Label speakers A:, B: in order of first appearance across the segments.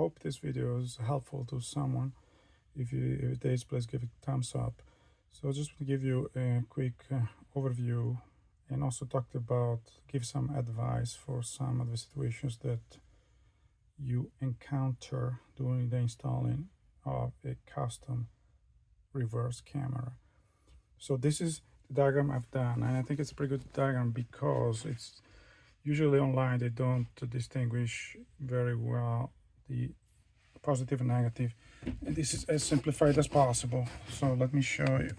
A: hope this video is helpful to someone. If it is, please give it a thumbs up. So I just want to give you a quick overview and also give some advice for some of the situations that you encounter during the installing of a custom reverse camera. So this is the diagram I've done, and I think it's a pretty good diagram because it's usually online they don't distinguish very well the positive and negative, and this is as simplified as possible. So let me show you.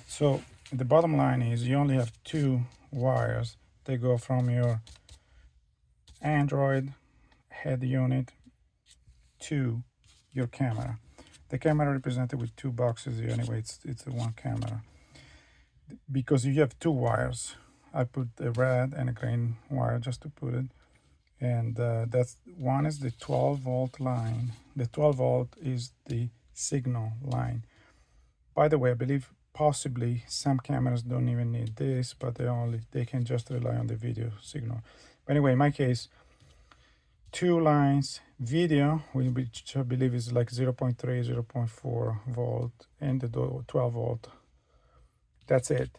A: So the bottom line is you only have two wires. They go from your Android head unit to your camera. The camera represented with two boxes here. Anyway, it's a one camera because you have two wires. I put a red and a green wire just to put it, and that's one is the 12-volt line. The 12-volt is the signal line. By the way, I believe possibly some cameras don't even need this, but they can just rely on the video signal. But anyway, in my case, two lines, video, which I believe is like 0.3, 0.4 volt, and the 12 volt. That's it.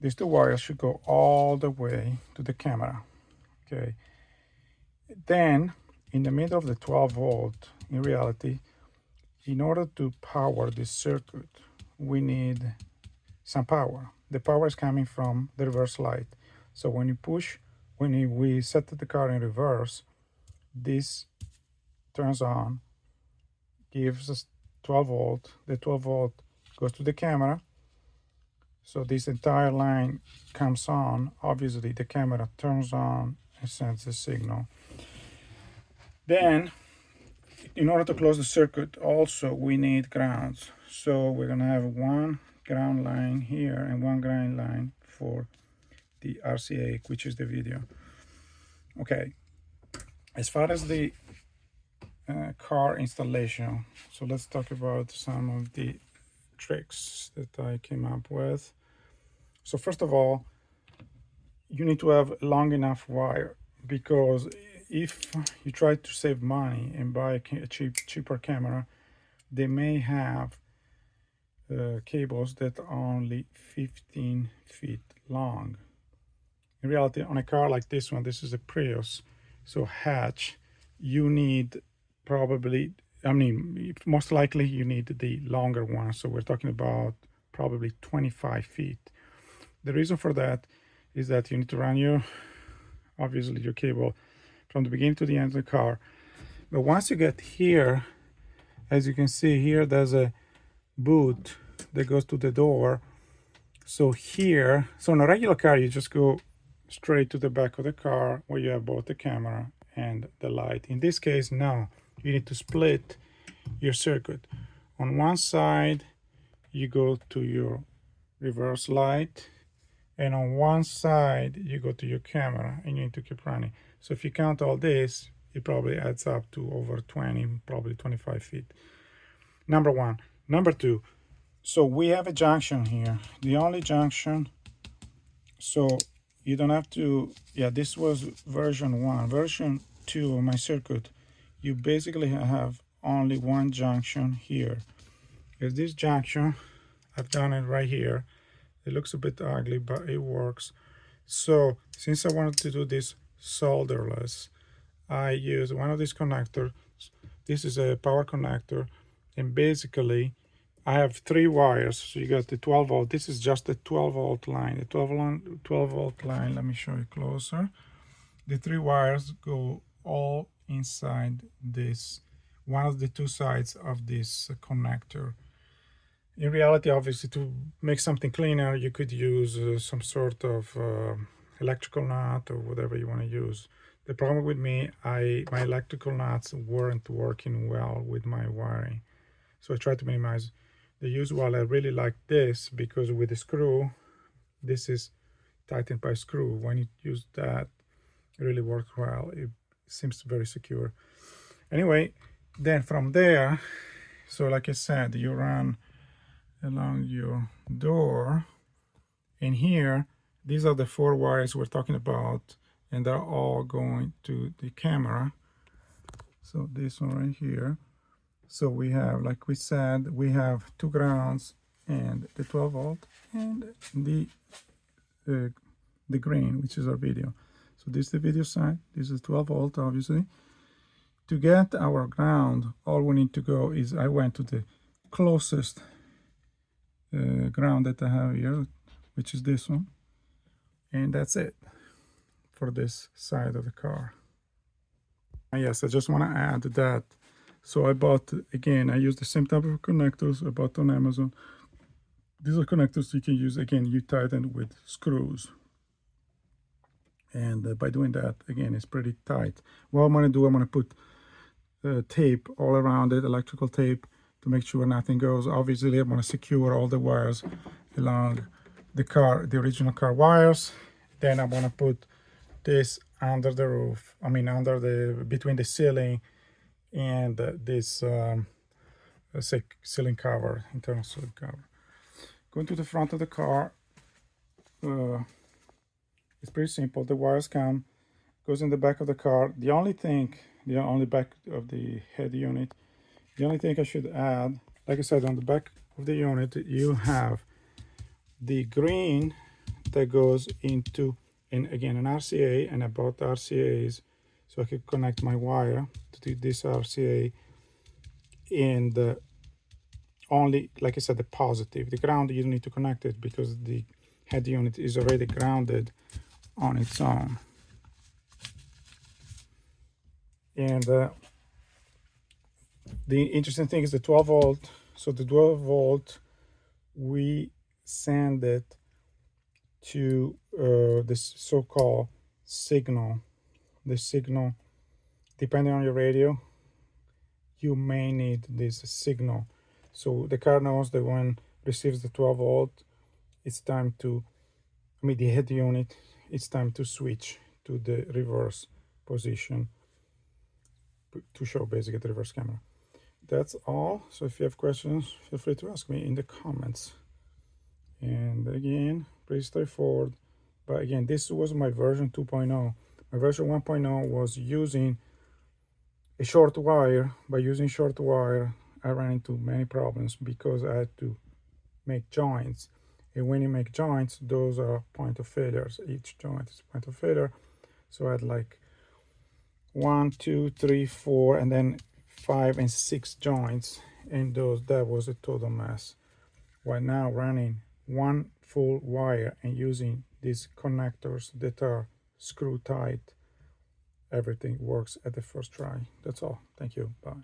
A: These two wires should go all the way to the camera. Okay. Then, in the middle of the 12 volt, in reality, in order to power this circuit, we need some power. The power is coming from the reverse light. So when we set the car in reverse, this turns on, gives us 12 volt. The 12 volt goes to the camera. So this entire line comes on. Obviously, the camera turns on and sends a signal. Then, in order to close the circuit, also we need grounds. So we're going to have one ground line here and one ground line for the RCA, which is the video. Okay. As far as the car installation, so let's talk about some of the tricks that I came up with. So first of all, you need to have long enough wire, because if you try to save money and buy a cheaper camera, they may have cables that are only 15 feet long. In reality, on a car like this one, this is a Prius, so hatch, you need most likely you need the longer one. So we're talking about probably 25 feet. The reason for that is that you need to run obviously your cable from the beginning to the end of the car. But once you get here, as you can see here, there's a boot that goes to the door. So in a regular car, you just go straight to the back of the car where you have both the camera and the light. In this case, no, you need to split your circuit. On one side, you go to your reverse light, and on one side, you go to your camera, and you need to keep running. So if you count all this, it probably adds up to over 20, probably 25 feet. Number one. Number two, so we have a junction here. The only junction, so you don't have to, this was version 1. Version 2 of my circuit, you basically have only one junction here. Because this junction, I've done it right here. It looks a bit ugly, but it works. So since I wanted to do this solderless, I use one of these connectors. This is a power connector, and basically I have three wires. So you got the 12 volt. This is just the 12 volt line. The 12 volt line, let me show you closer. The three wires go all inside this, one of the two sides of this connector. In reality, obviously, to make something cleaner, you could use some sort of electrical nut or whatever you want to use. The problem with me, my electrical nuts weren't working well with my wiring. So I tried to minimize the use. While I really like this, because with the screw, this is tightened by screw. When you use that, it really works well. It seems very secure. Anyway, then from there, so like I said, you run along your door, and here, these are the four wires we're talking about, and they're all going to the camera. So this one right here. So we have, like we said, we have two grounds and the 12 volt and the green, which is our video. So this is the video side, this is 12 volt obviously. To get our ground, all we need to go is, I went to the closest ground that I have here, which is this one, and that's it for this side of the car. And yes, I just want to add that, so I bought, again, I use the same type of connectors I bought on Amazon. These are connectors you can use, again, you tighten with screws. And by doing that, again, it's pretty tight. What I'm going to do, I'm going to put tape all around it, electrical tape, to make sure nothing goes. Obviously, I'm going to secure all the wires along the car, the original car wires. Then I'm going to put this under the roof, I mean under the, between the ceiling and this let's say ceiling cover, internal ceiling cover. Going to the front of the car, it's pretty simple. The wires come, goes in the back of the car. The only back of the head unit, the only thing I should add, like I said, on the back of the unit you have the green that goes into, and again, an RCA, and I bought RCAs so I could connect my wire to this RCA, and only, like I said, the positive. The ground, you don't need to connect it because the head unit is already grounded on its own. And the interesting thing is the 12 volt. So the 12 volt, we send it to this so-called signal. The signal, depending on your radio, you may need this signal. So the car knows that when it receives the 12 volt, it's time to, I mean the head unit, it's time to switch to the reverse position to show basically the reverse camera. That's all. So if you have questions, feel free to ask me in the comments. And again, pretty straightforward. But again, this was my version 2.0. My version 1.0 was using a short wire. By using short wire, I ran into many problems because I had to make joints. And when you make joints, those are point of failures. Each joint is a point of failure. So I had like 1, 2, 3, 4, and then 5 and 6 joints, and that was a total mess. While now running one full wire and using these connectors that are screw tight, everything works at the first try. That's all. Thank you. Bye.